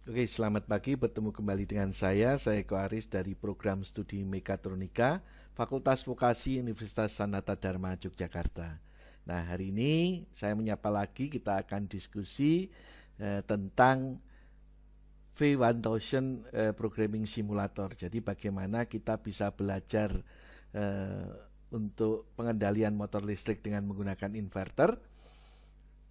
Oke, selamat pagi. Bertemu kembali dengan saya Eko Aris dari Program Studi Mekatronika, Fakultas Vokasi Universitas Sanata Dharma Yogyakarta. Nah, hari ini saya menyapa lagi, kita akan diskusi tentang V1000 Programming Simulator. Jadi bagaimana kita bisa belajar untuk pengendalian motor listrik dengan menggunakan inverter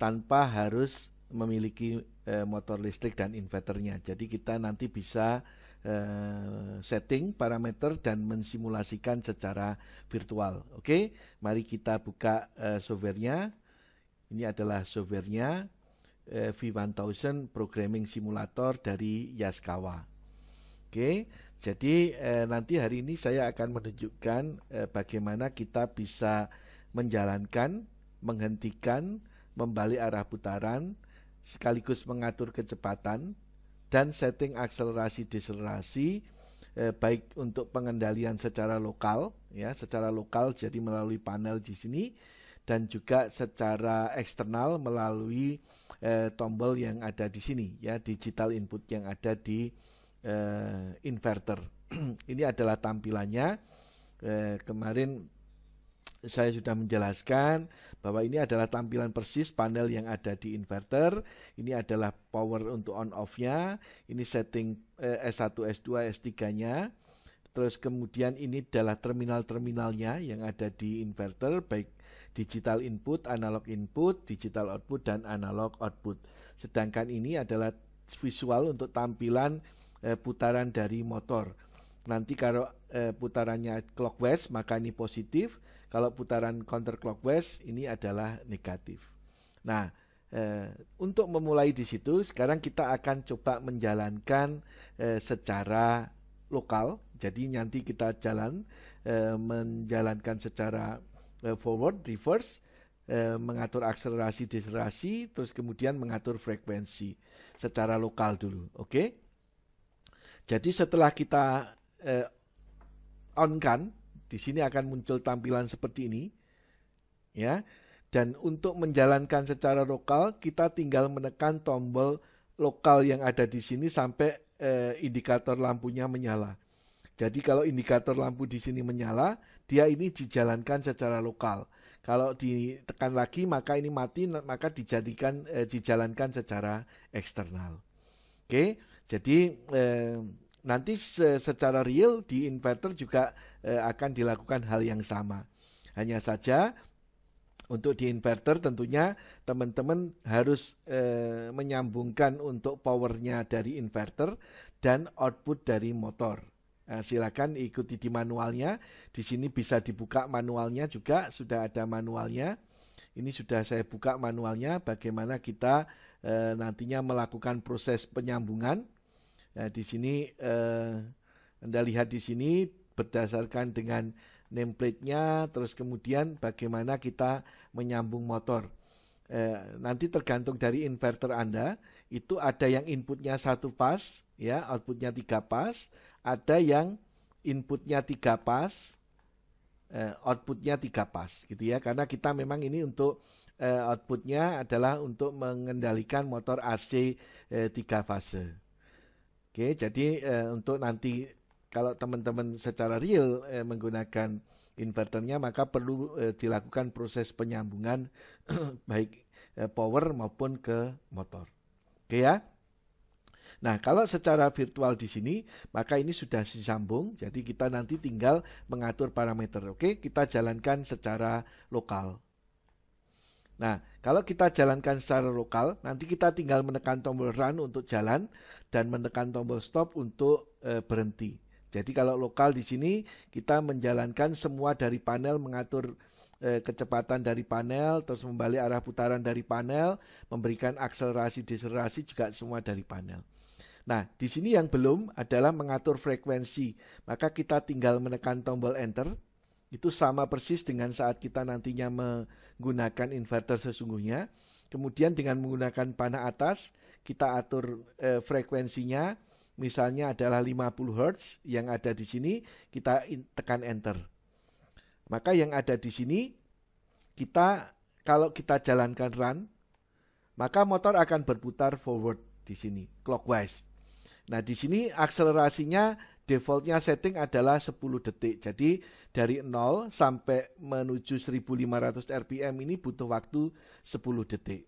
tanpa harus memiliki motor listrik dan inverternya. Jadi kita nanti bisa setting parameter dan mensimulasikan secara virtual. Oke, mari kita buka softwarenya. Ini adalah softwarenya V1000 Programming Simulator dari Yaskawa. Oke, jadi nanti hari ini saya akan menunjukkan bagaimana kita bisa menjalankan, menghentikan, membalik arah putaran, sekaligus mengatur kecepatan dan setting akselerasi deselerasi, baik untuk pengendalian secara lokal, ya, secara lokal jadi melalui panel di sini, dan juga secara eksternal melalui tombol yang ada di sini, ya, digital input yang ada di inverter. Ini adalah tampilannya. Kemarin saya sudah menjelaskan bahwa ini adalah tampilan persis panel yang ada di inverter. Ini adalah power untuk on off-nya. Ini setting S1, S2, S3-nya. Terus kemudian ini adalah terminal-terminalnya yang ada di inverter, baik digital input, analog input, digital output, dan analog output. Sedangkan ini adalah visual untuk tampilan putaran dari motor. Nanti kalau putarannya clockwise maka ini positif, kalau putaran counterclockwise ini adalah negatif. Nah, untuk memulai di situ sekarang kita akan coba menjalankan secara lokal. Jadi nanti kita menjalankan secara forward, reverse, mengatur akselerasi, deselerasi, terus kemudian mengatur frekuensi secara lokal dulu. Oke? Jadi setelah kita on kan, di sini akan muncul tampilan seperti ini, ya. Dan untuk menjalankan secara lokal, kita tinggal menekan tombol lokal yang ada di sini sampai indikator lampunya menyala. Jadi kalau indikator lampu di sini menyala, dia ini dijalankan secara lokal. Kalau ditekan lagi maka ini mati, maka dijalankan secara eksternal. Oke, jadi nanti secara real di inverter juga akan dilakukan hal yang sama. Hanya saja untuk di inverter tentunya teman-teman harus menyambungkan untuk powernya dari inverter dan output dari motor. Silakan ikuti di manualnya. Di sini bisa dibuka manualnya juga, sudah ada manualnya. Ini sudah saya buka manualnya bagaimana kita nantinya melakukan proses penyambungan. Nah, di sini Anda lihat di sini berdasarkan dengan nameplate-nya, terus kemudian bagaimana kita menyambung motor. Nanti tergantung dari inverter Anda, itu ada yang inputnya 1 pas, ya, outputnya 3 pas, ada yang inputnya 3 pas, outputnya 3 pas, gitu ya. Karena kita memang ini untuk outputnya adalah untuk mengendalikan motor AC 3 fase. Oke, jadi untuk nanti kalau teman-teman secara real menggunakan inverternya maka perlu dilakukan proses penyambungan baik power maupun ke motor. Oke ya. Nah, kalau secara virtual di sini maka ini sudah disambung, jadi kita nanti tinggal mengatur parameter. Oke, kita jalankan secara lokal. Nah, kalau kita jalankan secara lokal, nanti kita tinggal menekan tombol run untuk jalan dan menekan tombol stop untuk berhenti. Jadi kalau lokal di sini kita menjalankan semua dari panel, mengatur kecepatan dari panel, terus membalik arah putaran dari panel, memberikan akselerasi, deselerasi juga semua dari panel. Nah, di sini yang belum adalah mengatur frekuensi. Maka kita tinggal menekan tombol enter. Itu sama persis dengan saat kita nantinya menggunakan inverter sesungguhnya. Kemudian dengan menggunakan panah atas, kita atur frekuensinya. Misalnya adalah 50 Hz yang ada di sini, kita tekan enter. Maka yang ada di sini, kalau kita jalankan run, maka motor akan berputar forward di sini, clockwise. Nah, di sini akselerasinya defaultnya setting adalah 10 detik. Jadi dari 0 sampai menuju 1500 rpm ini butuh waktu 10 detik.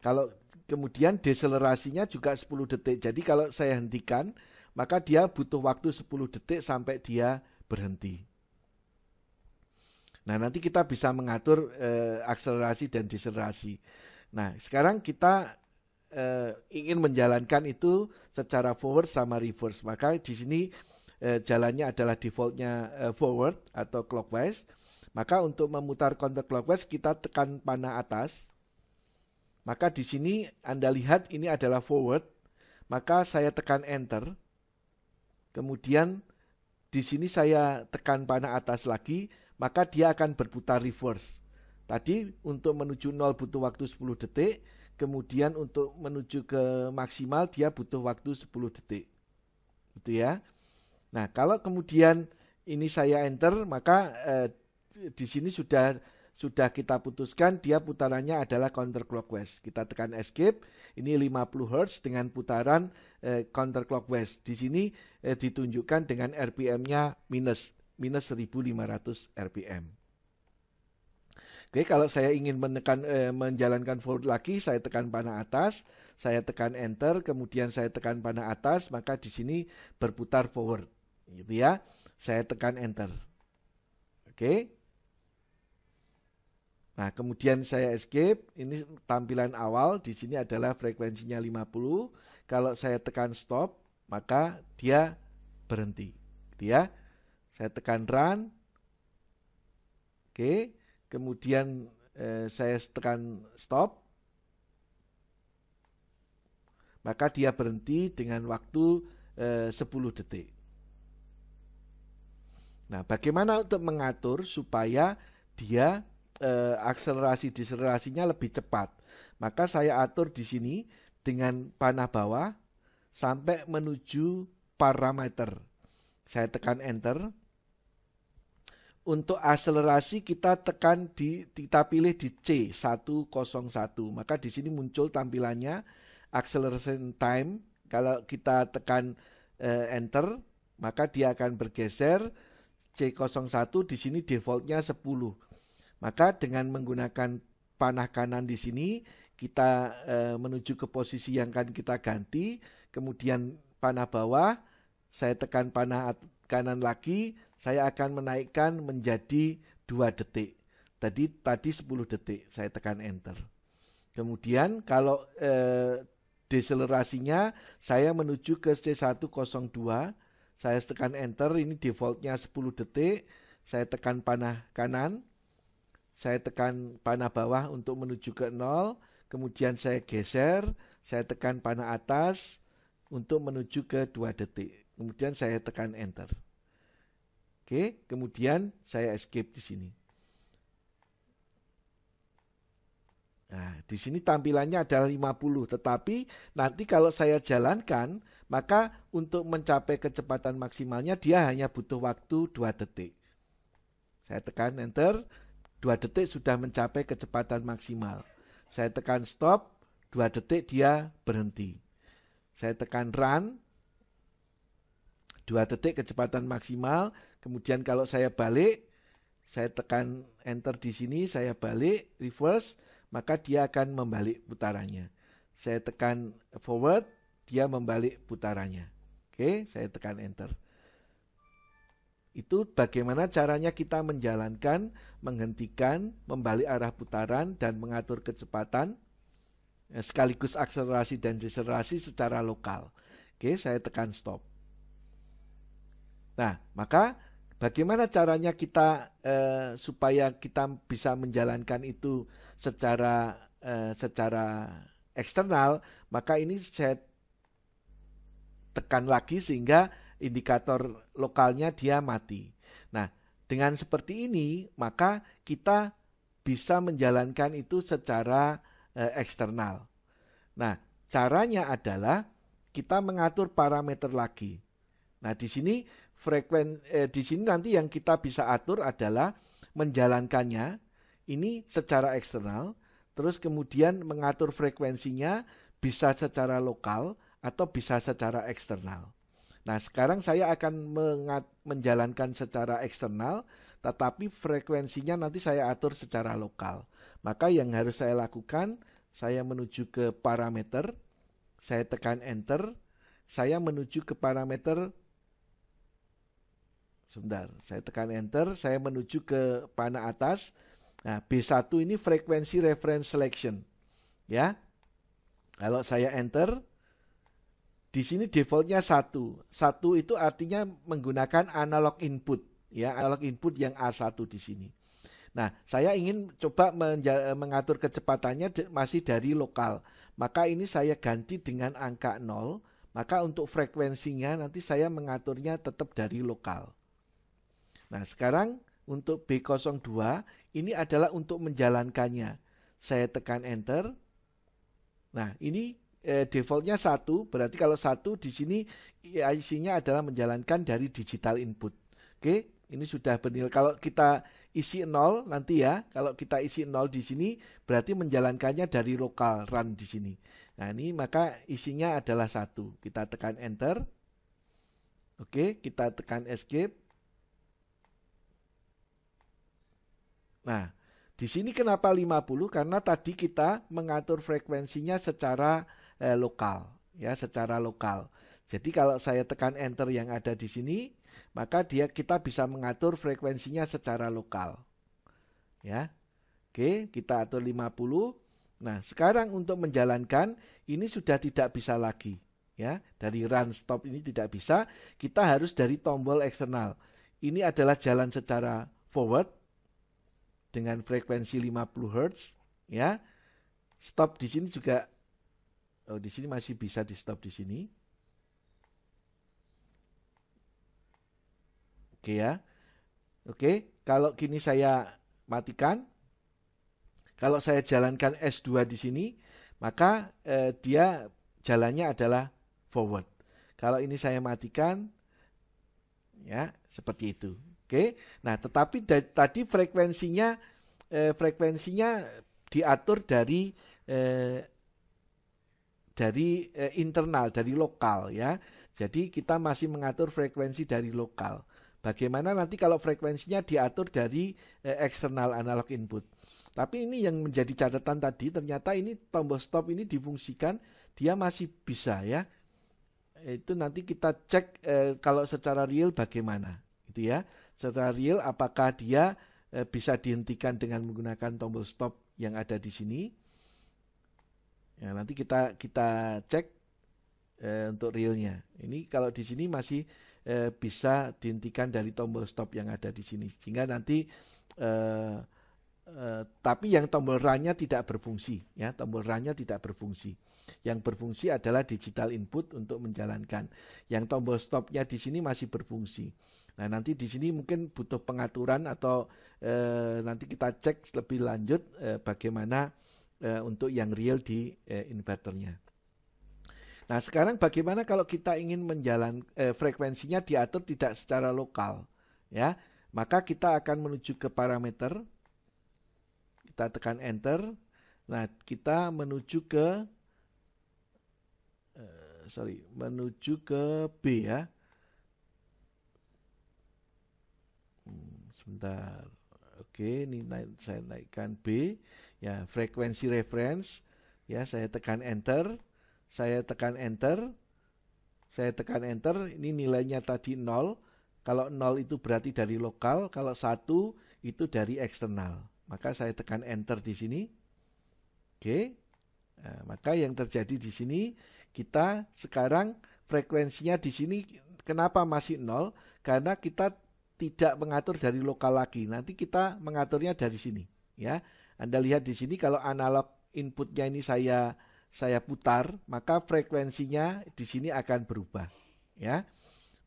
Kalau kemudian deselerasinya juga 10 detik. Jadi kalau saya hentikan, maka dia butuh waktu 10 detik sampai dia berhenti. Nah, nanti kita bisa mengatur akselerasi dan deselerasi. Nah, sekarang kita ingin menjalankan itu secara forward sama reverse. Maka di sini jalannya adalah defaultnya forward atau clockwise. Maka untuk memutar counterclockwise kita tekan panah atas. Maka di sini Anda lihat ini adalah forward. Maka saya tekan enter. Kemudian di sini saya tekan panah atas lagi, maka dia akan berputar reverse. Tadi untuk menuju 0 butuh waktu 10 detik, kemudian untuk menuju ke maksimal dia butuh waktu 10 detik. Gitu ya. Nah, kalau kemudian ini saya enter, maka di sini sudah kita putuskan dia putarannya adalah counterclockwise. Kita tekan escape, ini 50 Hz dengan putaran counterclockwise. Di sini ditunjukkan dengan RPM-nya minus 1500 RPM. Oke, kalau saya ingin menjalankan forward lagi, saya tekan panah atas, saya tekan enter, kemudian saya tekan panah atas, maka di sini berputar forward. Gitu ya. Saya tekan enter. Oke. Nah, kemudian saya escape, ini tampilan awal, di sini adalah frekuensinya 50. Kalau saya tekan stop, maka dia berhenti. Gitu ya. Saya tekan run. Oke, kemudian saya tekan stop. Maka dia berhenti dengan waktu 10 detik. Nah, bagaimana untuk mengatur supaya dia akselerasi deselerasinya lebih cepat? Maka saya atur di sini dengan panah bawah sampai menuju parameter. Saya tekan enter. Untuk akselerasi kita pilih di C101. Maka di sini muncul tampilannya acceleration time. Kalau kita tekan enter, maka dia akan bergeser. C01 di sini defaultnya 10. Maka dengan menggunakan panah kanan di sini, kita menuju ke posisi yang akan kita ganti. Kemudian panah bawah, saya tekan panah kanan lagi, saya akan menaikkan menjadi 2 detik. Tadi 10 detik, saya tekan enter. Kemudian kalau deselerasinya, saya menuju ke C102, saya tekan enter, ini defaultnya 10 detik, saya tekan panah kanan, saya tekan panah bawah untuk menuju ke 0, kemudian saya geser, saya tekan panah atas untuk menuju ke 2 detik. Kemudian saya tekan enter. Oke, kemudian saya escape di sini. Nah, di sini tampilannya adalah 50, tetapi nanti kalau saya jalankan, maka untuk mencapai kecepatan maksimalnya dia hanya butuh waktu 2 detik. Saya tekan enter, 2 detik sudah mencapai kecepatan maksimal. Saya tekan stop, 2 detik dia berhenti. Saya tekan run, 2 detik kecepatan maksimal. Kemudian kalau saya balik, saya tekan enter di sini, saya balik, reverse, maka dia akan membalik putarannya. Saya tekan forward, dia membalik putarannya. Oke, saya tekan enter. Itu bagaimana caranya kita menjalankan, menghentikan, membalik arah putaran, dan mengatur kecepatan, sekaligus akselerasi dan deselerasi secara lokal. Oke, saya tekan stop. Nah, maka bagaimana caranya kita supaya kita bisa menjalankan itu secara eksternal? Maka ini saya tekan lagi sehingga indikator lokalnya dia mati. Nah, dengan seperti ini maka kita bisa menjalankan itu secara eksternal. Nah, caranya adalah kita mengatur parameter lagi. Nah, di sini di sini nanti yang kita bisa atur adalah menjalankannya ini secara eksternal, terus kemudian mengatur frekuensinya bisa secara lokal atau bisa secara eksternal. Nah, sekarang saya akan menjalankan secara eksternal, tetapi frekuensinya nanti saya atur secara lokal. Maka yang harus saya lakukan, saya menuju ke parameter, saya tekan enter, saya menuju ke parameter, sebentar, saya tekan enter, saya menuju ke panah atas. Nah, B1 ini frekuensi reference selection. Ya. Kalau saya enter, di sini defaultnya 1. 1 itu artinya menggunakan analog input, ya, analog input yang A1 di sini. Nah, saya ingin coba mengatur kecepatannya masih dari lokal. Maka ini saya ganti dengan angka 0. Maka untuk frekuensinya nanti saya mengaturnya tetap dari lokal. Nah, sekarang untuk B02 ini adalah untuk menjalankannya. Saya tekan enter. Nah, ini defaultnya 1, berarti kalau 1 di sini isinya adalah menjalankan dari digital input. Oke, ini sudah bernilai. Kalau kita isi 0 nanti ya, kalau kita isi 0 di sini berarti menjalankannya dari lokal run di sini. Nah, ini maka isinya adalah 1. Kita tekan enter. Oke, kita tekan escape. Nah, di sini kenapa 50? Karena tadi kita mengatur frekuensinya secara lokal, ya, secara lokal. Jadi kalau saya tekan enter yang ada di sini, maka kita bisa mengatur frekuensinya secara lokal. Ya. Oke, kita atur 50. Nah, sekarang untuk menjalankan ini sudah tidak bisa lagi, ya. Dari run stop ini tidak bisa, kita harus dari tombol eksternal. Ini adalah jalan secara forward dengan frekuensi 50 Hz, ya. Stop di sini juga, oh, di sini masih bisa di stop di sini. Oke ya. Oke, kalau gini saya matikan. Kalau saya jalankan S2 di sini, maka dia jalannya adalah forward. Kalau ini saya matikan, ya, seperti itu. Oke. Nah, tetapi tadi frekuensinya diatur dari internal, dari lokal, ya. Jadi kita masih mengatur frekuensi dari lokal. Bagaimana nanti kalau frekuensinya diatur dari eksternal analog input. Tapi ini yang menjadi catatan tadi, ternyata ini tombol stop ini difungsikan, dia masih bisa, ya. Itu nanti kita cek kalau secara real bagaimana, gitu ya. Secara real apakah dia bisa dihentikan dengan menggunakan tombol stop yang ada di sini. Ya, nanti kita cek untuk realnya. Ini kalau di sini masih bisa dihentikan dari tombol stop yang ada di sini. Sehingga nanti tapi yang tombol run-nya tidak berfungsi, ya, tombol run-nya tidak berfungsi. Yang berfungsi adalah digital input untuk menjalankan. Yang tombol stop-nya di sini masih berfungsi. Nah, nanti di sini mungkin butuh pengaturan atau nanti kita cek lebih lanjut bagaimana untuk yang real di inverternya. Nah, sekarang bagaimana kalau kita ingin frekuensinya diatur tidak secara lokal, ya? Maka kita akan menuju ke parameter. Kita tekan enter. Nah, kita menuju ke menuju ke B, ya. Sebentar. Oke, ini saya naikkan B. Ya, frekuensi reference, ya, saya tekan enter, saya tekan enter, saya tekan enter, ini nilainya tadi 0, kalau 0 itu berarti dari lokal, kalau 1 itu dari eksternal, maka saya tekan enter di sini. Oke, nah, maka yang terjadi di sini, kita sekarang frekuensinya di sini kenapa masih 0, karena kita tidak mengatur dari lokal lagi, nanti kita mengaturnya dari sini, ya. Anda lihat di sini kalau analog inputnya ini saya putar, maka frekuensinya di sini akan berubah, ya.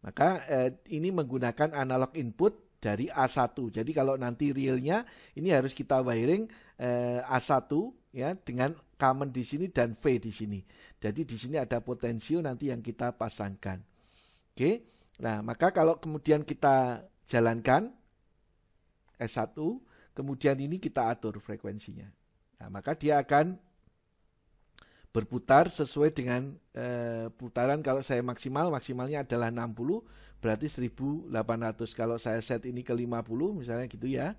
Maka ini menggunakan analog input dari A1. Jadi kalau nanti realnya ini harus kita wiring A1, ya, dengan common di sini dan V di sini. Jadi di sini ada potensio nanti yang kita pasangkan. Oke. Nah, maka kalau kemudian kita jalankan S1, kemudian ini kita atur frekuensinya. Nah, maka dia akan berputar sesuai dengan putaran. Kalau saya maksimalnya adalah 60, berarti 1800. Kalau saya set ini ke 50 misalnya gitu ya,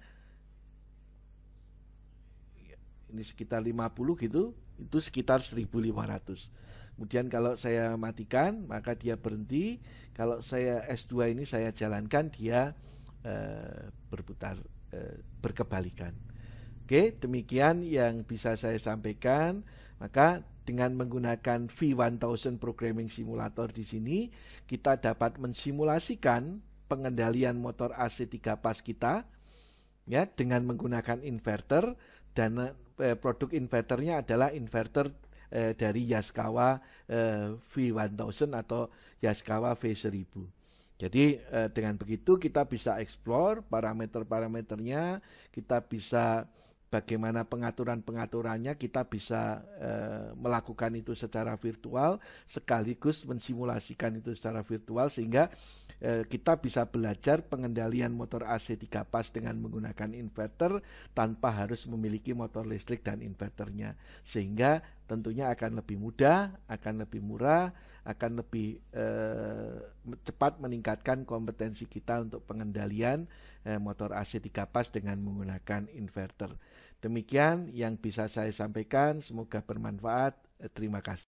ini sekitar 50 gitu, itu sekitar 1500. Kemudian kalau saya matikan maka dia berhenti. Kalau saya S2 ini saya jalankan, dia berputar, berkebalikan. Oke, demikian yang bisa saya sampaikan. Maka dengan menggunakan V1000 Programming Simulator di sini, kita dapat mensimulasikan pengendalian motor AC 3 pas kita ya dengan menggunakan inverter, dan produk inverternya adalah inverter dari Yaskawa V1000 atau Yaskawa V1000. Jadi dengan begitu kita bisa explore parameter-parameternya, kita bisa bagaimana pengaturan-pengaturannya, kita bisa melakukan itu secara virtual sekaligus mensimulasikan itu secara virtual, sehingga kita bisa belajar pengendalian motor AC 3 pas dengan menggunakan inverter tanpa harus memiliki motor listrik dan inverternya, sehingga tentunya akan lebih mudah, akan lebih murah, akan lebih cepat meningkatkan kompetensi kita untuk pengendalian motor AC 3 pas dengan menggunakan inverter. Demikian yang bisa saya sampaikan, semoga bermanfaat. Terima kasih.